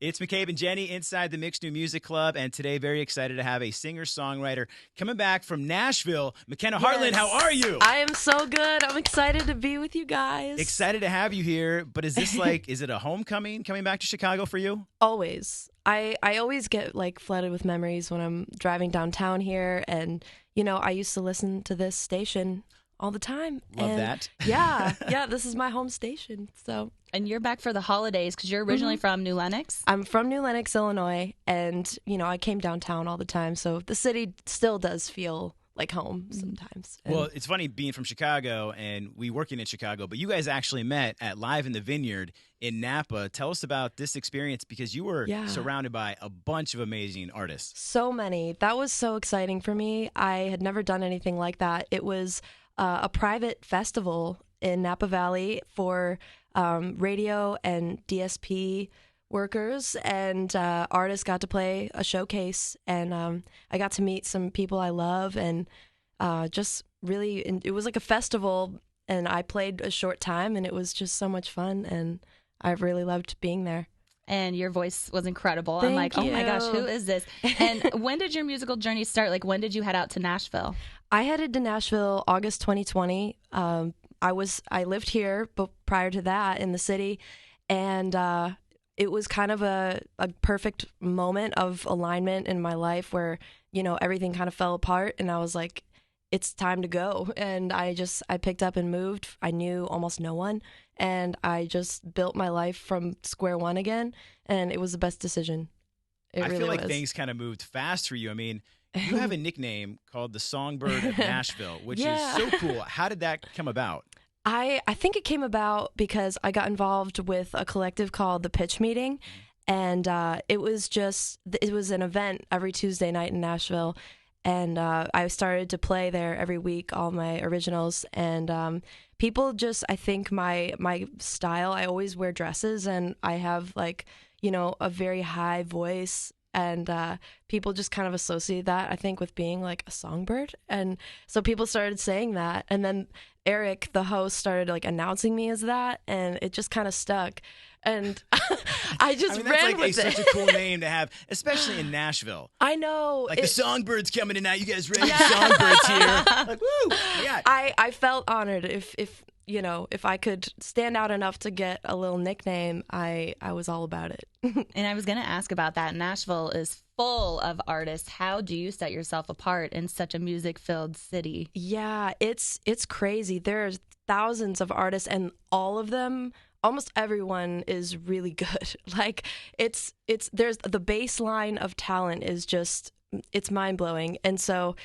It's McCabe and Jenny inside the Mixed New Music Club, and today very excited to have a singer-songwriter coming back from Nashville. Makena Hartlin, how are you? I am so good. I'm excited to be with you guys. Excited to have you here, but is this is it a homecoming coming back to Chicago for you? Always. I always get flooded with memories when I'm driving downtown here, and I used to listen to this station all the time. Love that. Yeah, this is my home station. And you're back for the holidays because you're originally from New Lenox? I'm from New Lenox, Illinois, and, I came downtown all the time, so the city still does feel like home sometimes. Well, it's funny being from Chicago and we working in Chicago, but you guys actually met at Live in the Vineyard in Napa. Tell us about this experience because you were surrounded by a bunch of amazing artists. So many. That was so exciting for me. I had never done anything like that. It was a private festival in Napa Valley for radio and DSP workers, and artists got to play a showcase, and I got to meet some people I love, and it was like a festival, and I played a short time, and it was just so much fun, and I really loved being there. And your voice was incredible. Thank I'm like, you. Oh my gosh, who is this? And when did your musical journey start? Like, when did you head out to Nashville? I headed to Nashville August 2020. I lived here, but prior to that in the city, and it was kind of a perfect moment of alignment in my life where, everything kind of fell apart, and I was like, it's time to go. And I picked up and moved. I knew almost no one, and I just built my life from square one again, and it was the best decision. I feel like things kind of moved fast for you. I mean, you have a nickname called the Songbird of Nashville, which is so cool. How did that come about? I think it came about because I got involved with a collective called The Pitch Meeting, and it was an event every Tuesday night in Nashville, and I started to play there every week, all my originals, and people I think my style, I always wear dresses, and I have a very high voice, and people just kind of associate that, I think, with being like a songbird, and so people started saying that, and then Eric, the host, started announcing me as that, and it just kind of stuck, and I ran with it. That's such a cool name to have, especially in Nashville. I know. The Songbirds coming in now. You guys ready? Songbirds here. Woo! Yeah. I felt honored if I could stand out enough to get a little nickname, I was all about it. And I was going to ask about that. Nashville is full of artists. How do you set yourself apart in such a music-filled city? Yeah, it's crazy. There's thousands of artists, and all of them, almost everyone is really good. There's the baseline of talent is just, it's mind-blowing. And so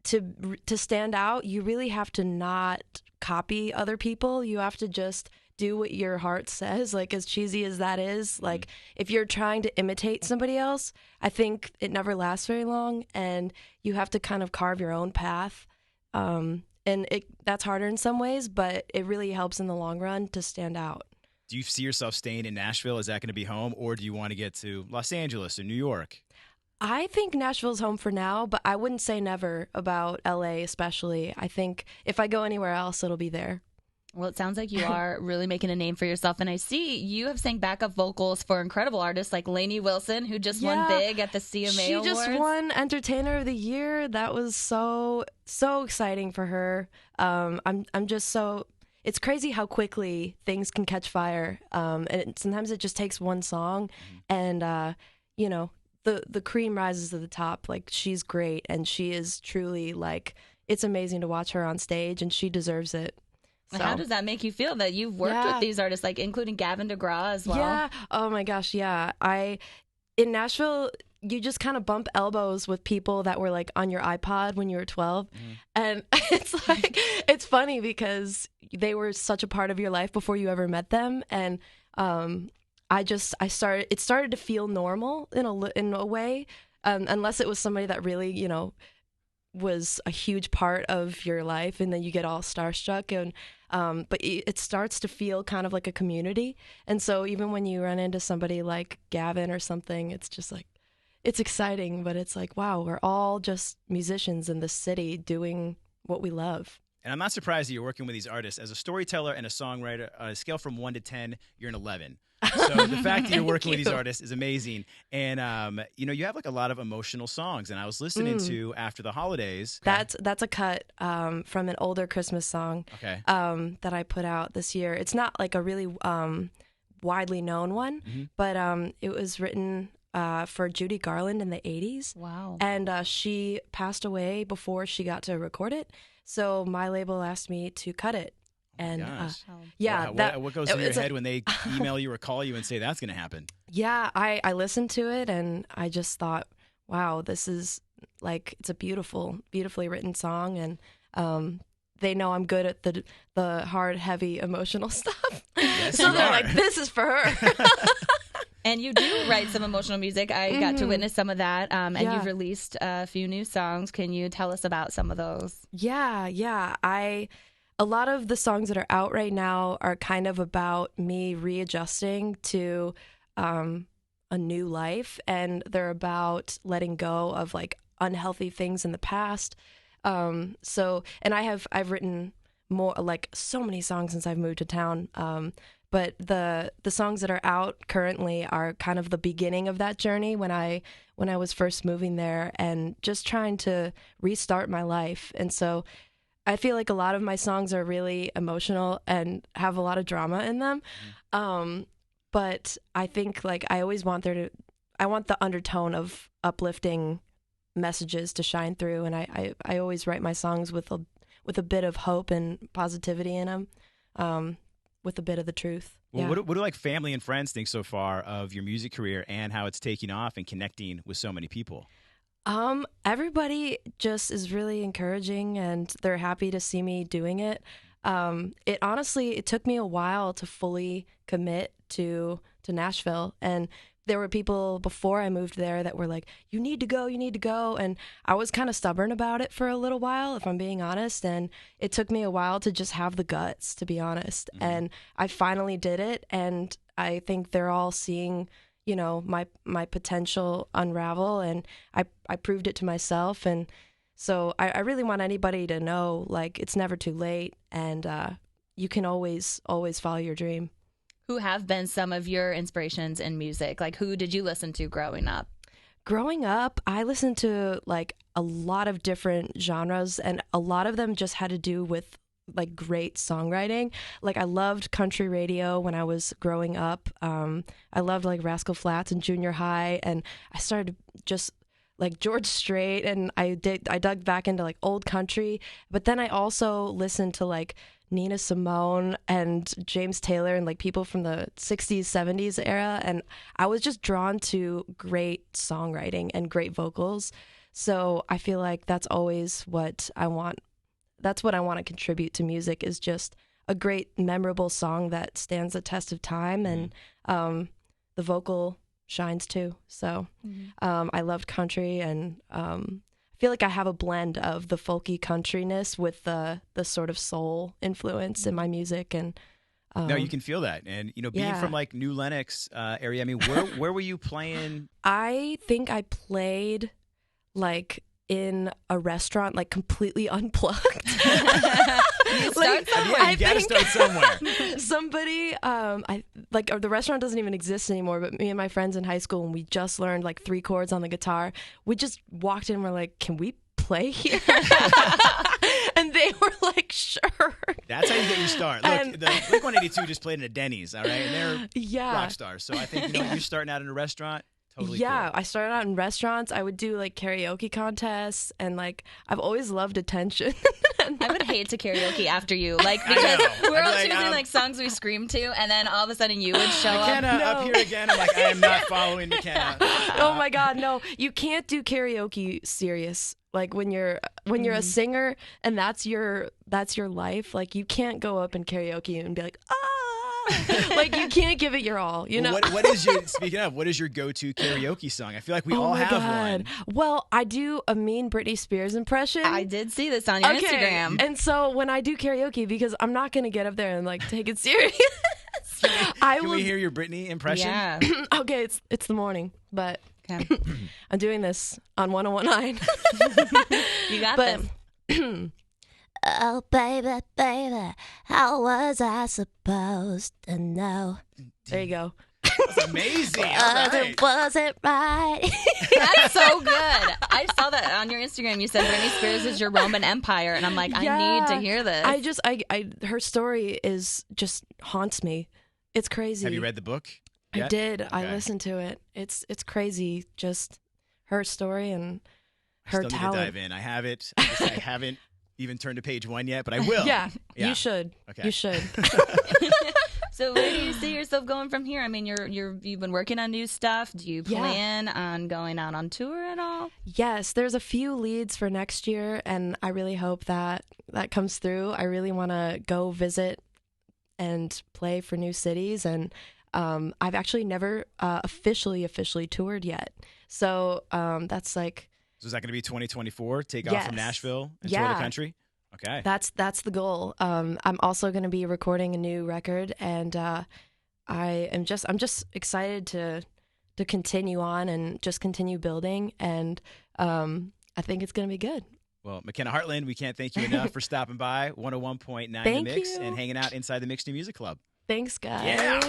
to stand out, you really have to not copy other people. You have to just do what your heart says, as cheesy as that is. If you're trying to imitate somebody else, I think it never lasts very long, and you have to kind of carve your own path. And that's harder in some ways, but it really helps in the long run to stand out. Do you see yourself staying in Nashville? Is that going to be home, or do you want to get to Los Angeles or New York? I think Nashville's home for now, but I wouldn't say never about LA especially. I think if I go anywhere else, it'll be there. Well, it sounds like you are really making a name for yourself. And I see you have sang backup vocals for incredible artists like Lainey Wilson, who just won big at the CMA Awards. She just won Entertainer of the Year. That was so exciting for her. I'm just so... It's crazy how quickly things can catch fire. And sometimes it just takes one song, and, the cream rises to the top. She's great, and she is truly, it's amazing to watch her on stage, and she deserves it. So. How does that make you feel that you've worked with these artists, including Gavin DeGraw as well? Yeah. Oh my gosh. Yeah. In Nashville, you just kind of bump elbows with people that were on your iPod when you were 12. And it's funny because they were such a part of your life before you ever met them. And, it started to feel normal in a way, unless it was somebody that really, was a huge part of your life, and then you get all starstruck, and but it starts to feel kind of like a community. And so even when you run into somebody like Gavin or something, it's just it's exciting, but it's wow, we're all just musicians in this city doing what we love. And I'm not surprised that you're working with these artists. As a storyteller and a songwriter, on a scale from 1 to 10, you're an 11. So the fact that you're working with these artists is amazing. And, you have like a lot of emotional songs. And I was listening to After the Holidays. That's a cut from an older Christmas song that I put out this year. It's not like a really widely known one, but it was written for Judy Garland in the 80s. Wow. And she passed away before she got to record it. So my label asked me to cut it. And what goes through your head when they email you or call you and say that's going to happen? Yeah, I listened to it and I just thought, wow, this is like, it's a beautifully written song, and they know I'm good at the hard, heavy, emotional stuff. Yes, so they're like, this is for her. And you do write some emotional music. I got to witness some of that. And you've released a few new songs. Can you tell us about some of those? Yeah. A lot of the songs that are out right now are kind of about me readjusting to a new life, and they're about letting go of like unhealthy things in the past. And I've written more, like so many songs since I've moved to town. But the songs that are out currently are kind of the beginning of that journey when I was first moving there and just trying to restart my life. And so I feel like a lot of my songs are really emotional and have a lot of drama in them. But I think like I always want I want the undertone of uplifting messages to shine through. And I always write my songs with a bit of hope and positivity in them, with a bit of the truth. Well, what do like family and friends think so far of your music career and how it's taking off and connecting with so many people? Everybody just is really encouraging and they're happy to see me doing it. It took me a while to fully commit to Nashville, and there were people before I moved there that were like, you need to go. And I was kind of stubborn about it for a little while, if I'm being honest. And it took me a while to just have the guts, to be honest. And I finally did it. And I think they're all seeing, my potential unravel, and I proved it to myself. And so I really want anybody to know, like, it's never too late, and you can always follow your dream. Who have been some of your inspirations in music? Like, who did you listen to growing up? Growing up, I listened to like a lot of different genres, and a lot of them just had to do with like great songwriting. Like I loved country radio when I was growing up. I loved like Rascal Flatts in junior high, and I started just like George Strait, and I dug back into like old country. But then I also listened to like Nina Simone and James Taylor and like people from the 60s, 70s era, and I was just drawn to great songwriting and great vocals. So I feel like that's always what I want. That's what I want to contribute to music, is just a great, memorable song that stands the test of time, and the vocal shines too. So I loved country, and I feel like I have a blend of the folky countryness with the sort of soul influence in my music. And no, you can feel that. And, being from like New Lenox area, I mean, where were you playing? I think I played like in a restaurant, like completely unplugged. You gotta start somewhere. Somebody, the restaurant doesn't even exist anymore, but me and my friends in high school, when we just learned like 3 chords on the guitar, we just walked in and we're like, can we play here? And they were like, sure. That's how you get your start. Look, the Blink-182 just played in a Denny's, all right? And they're rock stars. So I think, you're starting out in a restaurant. Totally cool. I started out in restaurants. I would do like karaoke contests, and like I've always loved attention. I would hate to karaoke after you, like, because we're all choosing like songs we scream to, and then all of a sudden you would show McKenna up here again. I'm like, I am not following McKenna. Oh my God, no! You can't do karaoke serious. Like when you're a singer and that's your life. Like you can't go up in karaoke and be like, like you can't give it your all, What is your go-to karaoke song? I feel like we all have one. Well, I do a mean Britney Spears impression. I did see this on your Instagram. And so when I do karaoke, because I'm not going to get up there and like take it serious. Can we hear your Britney impression? Yeah. Okay, it's the morning, but I'm doing this on 101.9. You got this. Oh, baby, how was I supposed to know? There you go. That's amazing. All right. Was it right? That's so good. I saw that on your Instagram. You said Britney Spears is your Roman Empire, and I'm like, I need to hear this. Her story is just haunts me. It's crazy. Have you read the book yet? I did. Okay. I listened to it. It's crazy. Just her story and her Still talent. need to dive in. I have it. I haven't even turned to page 1 yet, but I will. Yeah. You should. Okay. You should. So where do you see yourself going from here? I mean, you've been working on new stuff. Do you plan on going out on tour at all? Yes, there's a few leads for next year, and I really hope that comes through. I really want to go visit and play for new cities, and I've actually never officially toured yet. So that's like. So is that going to be 2024? Take off from Nashville and tour the country? Okay. That's the goal. I'm also going to be recording a new record, and I'm just excited to continue on and just continue building, and I think it's going to be good. Well, Makena Hartlin, we can't thank you enough for stopping by 101.9 The Mix and hanging out inside the Mixed New Music Club. Thanks, guys. Yeah.